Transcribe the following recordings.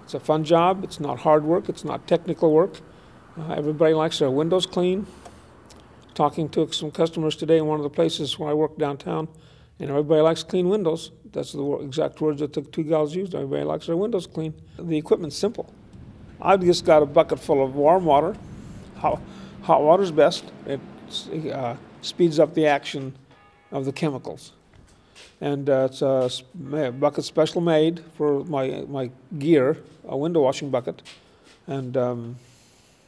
It's a fun job. It's not hard work. It's not technical work. Everybody likes their windows clean. Talking to some customers today in one of the places where I work downtown, and everybody likes clean windows. That's the exact words that the two gals used. Everybody likes their windows clean. The equipment's simple. I've just got a bucket full of warm water. Hot water's best. It speeds up the action of the chemicals. And it's a bucket special made for my gear, a window washing bucket. And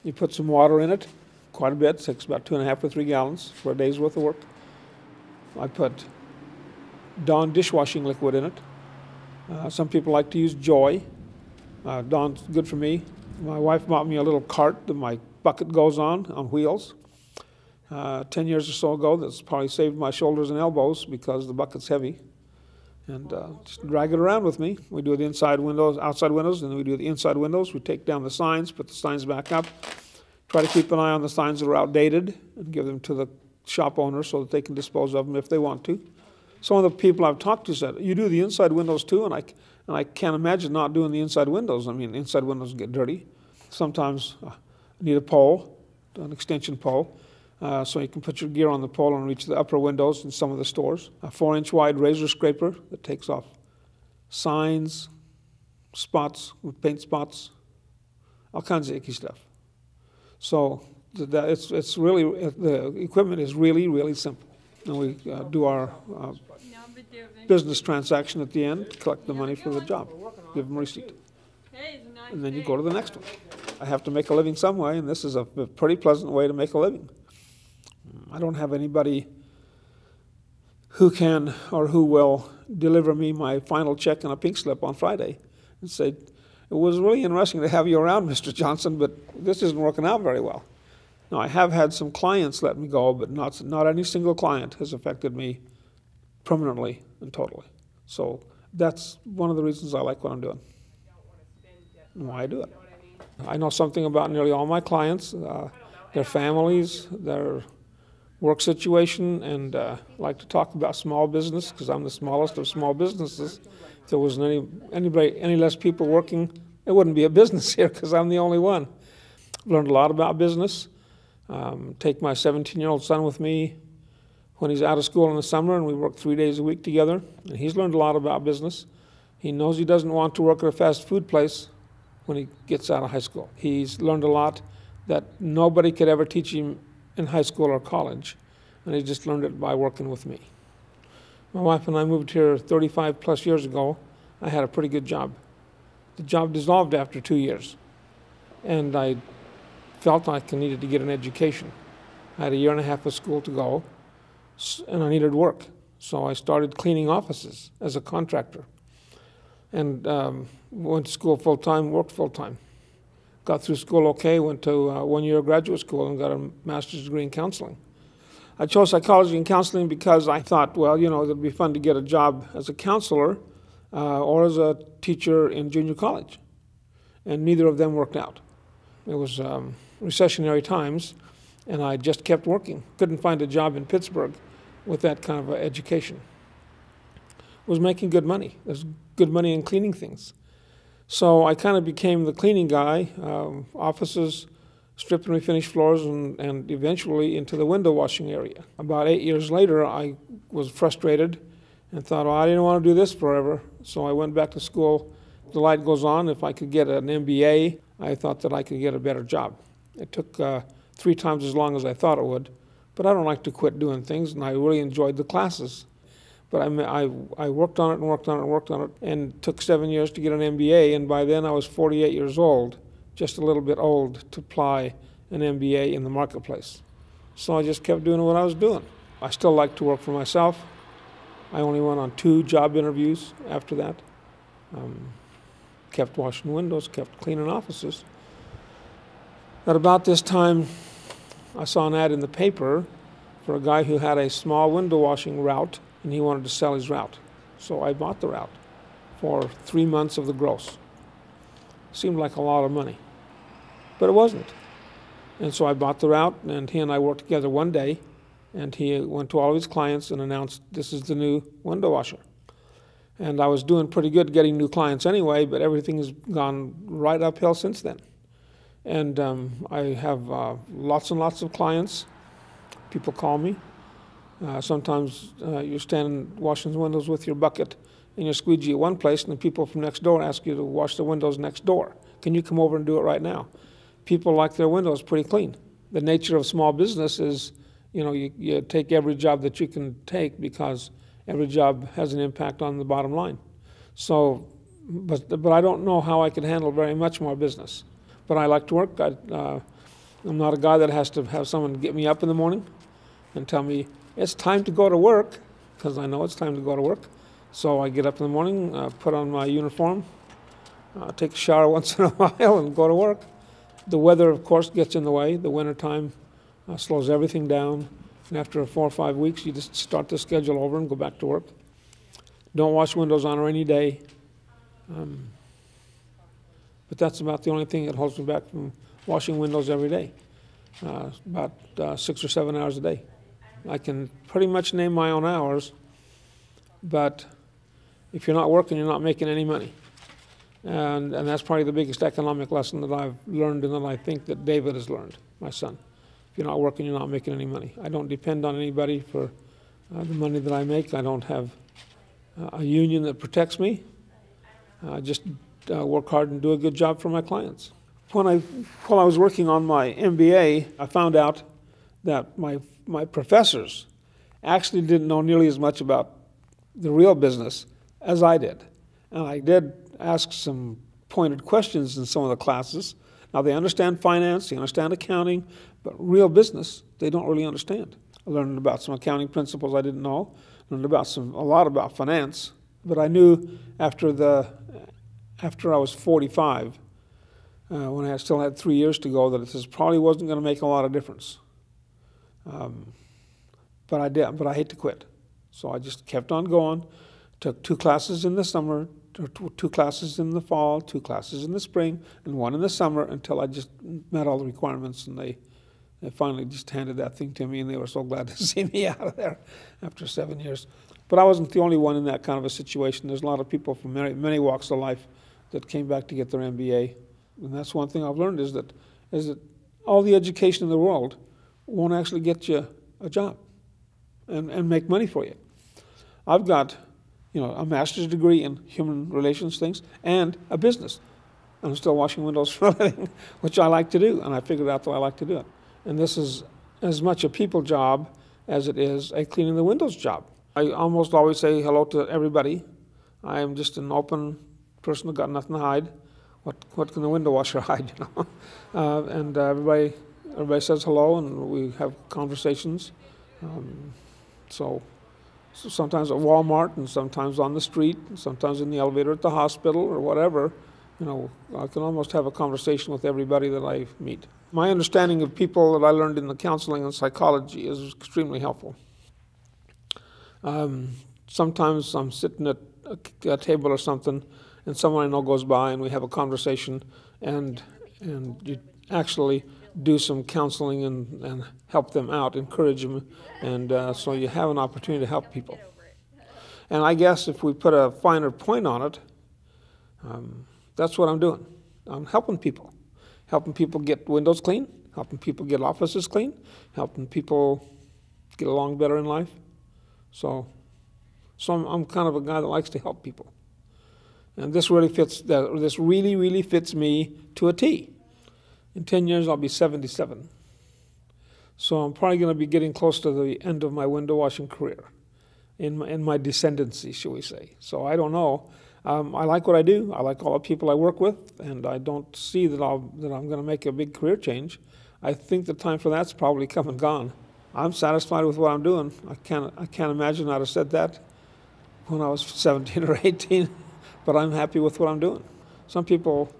you put some water in it, quite a bit. It takes about 2.5 or 3 gallons for a day's worth of work. I put Dawn dishwashing liquid in it. Some people like to use Joy. Dawn's good for me. My wife bought me a little cart that my bucket goes on wheels. 10 years or so ago, that's probably saved my shoulders and elbows because the bucket's heavy. And just drag it around with me. We do the inside windows, outside windows, and then we do the inside windows. We take down the signs, put the signs back up, try to keep an eye on the signs that are outdated and give them to the shop owner so that they can dispose of them if they want to. Some of the people I've talked to said, you do the inside windows too? And I can't imagine not doing the inside windows. I mean, inside windows get dirty. Sometimes I need a pole, an extension pole, so you can put your gear on the pole and reach the upper windows in some of the stores. A 4-inch wide razor scraper that takes off signs, spots, paint spots, all kinds of icky stuff. So it's really, the equipment is really, really simple. And we do our business transaction at the end, collect the money for the job, give them a receipt. And then you go to the next one. I have to make a living some way, and this is a pretty pleasant way to make a living. I don't have anybody who can or who will deliver me my final check and a pink slip on Friday and say, it was really interesting to have you around, Mr. Johnson, but this isn't working out very well. Now, I have had some clients let me go, but not any single client has affected me permanently and totally. So that's one of the reasons I like what I'm doing and why I do it. I know something about nearly all my clients, their families, their work situation, and like to talk about small business because I'm the smallest of small businesses. If there wasn't any less people working, it wouldn't be a business here because I'm the only one. I've learned a lot about business. Take my 17-year-old son with me when he's out of school in the summer, and we work 3 days a week together. And he's learned a lot about business. He knows he doesn't want to work at a fast food place when he gets out of high school. He's learned a lot that nobody could ever teach him in high school or college, and he just learned it by working with me. My wife and I moved here 35 plus years ago. I had a pretty good job. The job dissolved after 2 years, and I felt like I needed to get an education. I had 1.5 years of school to go, and I needed work. So I started cleaning offices as a contractor, and went to school full-time, worked full-time. Got through school okay, went to 1 year of graduate school and got a master's degree in counseling. I chose psychology and counseling because I thought, well, you know, it would be fun to get a job as a counselor or as a teacher in junior college. And neither of them worked out. It was recessionary times, and I just kept working. Couldn't find a job in Pittsburgh with that kind of education. Was making good money. There's good money in cleaning things. So I kind of became the cleaning guy, offices, strip and refinish floors, and eventually into the window washing area. About 8 years later, I was frustrated and thought, well, I didn't want to do this forever. So I went back to school. The light goes on. If I could get an MBA, I thought that I could get a better job. It took 3 times as long as I thought it would, but I don't like to quit doing things, and I really enjoyed the classes. But I worked on it and worked on it and worked on it, and it took 7 years to get an MBA, and by then I was 48 years old, just a little bit old to apply an MBA in the marketplace. So I just kept doing what I was doing. I still like to work for myself. I only went on 2 job interviews after that. Kept washing windows, kept cleaning offices. At about this time, I saw an ad in the paper for a guy who had a small window washing route, and he wanted to sell his route. So I bought the route for 3 months of the gross. Seemed like a lot of money, but it wasn't. And so I bought the route, and he and I worked together one day, and he went to all of his clients and announced, this is the new window washer. And I was doing pretty good getting new clients anyway, but everything has gone right uphill since then. And I have lots and lots of clients. People call me. Sometimes you're standing washing the windows with your bucket and your squeegee at one place, and the people from next door ask you to wash the windows next door. Can you come over and do it right now? People like their windows pretty clean. The nature of small business is, you take every job that you can take because every job has an impact on the bottom line. So, but I don't know how I could handle very much more business. But I like to work. I'm not a guy that has to have someone get me up in the morning and tell me it's time to go to work, because I know it's time to go to work. So I get up in the morning, put on my uniform, take a shower once in a while, and go to work. The weather, of course, gets in the way. The wintertime slows everything down. And after 4 or 5 weeks, you just start the schedule over and go back to work. Don't wash windows on a rainy day. But that's about the only thing that holds me back from washing windows every day, about 6 or 7 hours a day. I can pretty much name my own hours, but if you're not working, you're not making any money. And that's probably the biggest economic lesson that I've learned, and that I think that David has learned, my son. If you're not working, you're not making any money. I don't depend on anybody for the money that I make. I don't have a union that protects me. I just work hard and do a good job for my clients. While I was working on my MBA, I found out that my professors actually didn't know nearly as much about the real business as I did. And I did ask some pointed questions in some of the classes. Now, they understand finance, they understand accounting, but real business, they don't really understand. I learned about some accounting principles I didn't know, learned about a lot about finance, but I knew after I was 45, when I still had 3 years to go, that this probably wasn't going to make a lot of difference. But I hate to quit. So I just kept on going, took 2 classes in the summer, 2 classes in the fall, 2 classes in the spring, and 1 in the summer, until I just met all the requirements, and they finally just handed that thing to me, and they were so glad to see me out of there after 7 years. But I wasn't the only one in that kind of a situation. There's a lot of people from many walks of life that came back to get their MBA. And that's one thing I've learned, is that all the education in the world won't actually get you a job and make money for you. I've got a master's degree in human relations things and a business. I'm still washing windows for a living, which I like to do, and I figured out that I like to do it. And this is as much a people job as it is a cleaning the windows job. I almost always say hello to everybody. I am just an open person who got nothing to hide. What can the window washer hide, and everybody says hello, and we have conversations. So sometimes at Walmart, and sometimes on the street, and sometimes in the elevator at the hospital, or whatever. I can almost have a conversation with everybody that I meet. My understanding of people that I learned in the counseling and psychology is extremely helpful. Sometimes I'm sitting at a table or something, and someone I know goes by, and we have a conversation, and you actually do some counseling and help them out, encourage them, and so you have an opportunity to help people. And I guess if we put a finer point on it, that's what I'm doing. I'm helping people get windows clean, helping people get offices clean, helping people get along better in life. So I'm kind of a guy that likes to help people. And this really fits me to a T. In 10 years, I'll be 77. So I'm probably going to be getting close to the end of my window washing career, in my descendancy, shall we say. So I don't know. I like what I do. I like all the people I work with, and I don't see that I'm going to make a big career change. I think the time for that's probably come and gone. I'm satisfied with what I'm doing. I can't imagine I'd have said that when I was 17 or 18, but I'm happy with what I'm doing. Some people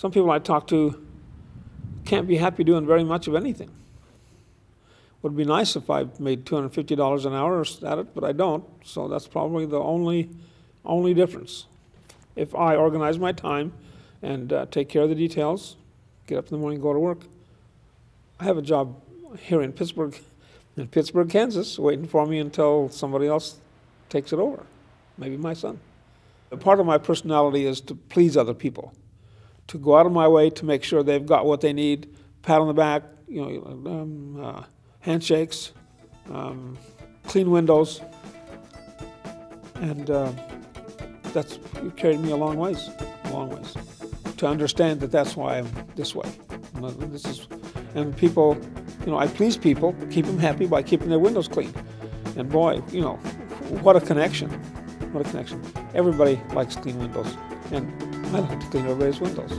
I talk to can't be happy doing very much of anything. Would be nice if I made $250 an hour at it, but I don't. So that's probably the only difference. If I organize my time and take care of the details, get up in the morning, go to work. I have a job here in Pittsburgh, Kansas, waiting for me until somebody else takes it over, maybe my son. Part of my personality is to please other people, to go out of my way to make sure they've got what they need, pat on the back, handshakes, clean windows, and that's carried me a long ways, to understand that that's why I'm this way. And people, I please people, keep them happy by keeping their windows clean. And boy, what a connection. What a connection. Everybody likes clean windows, and I like to clean everybody's windows.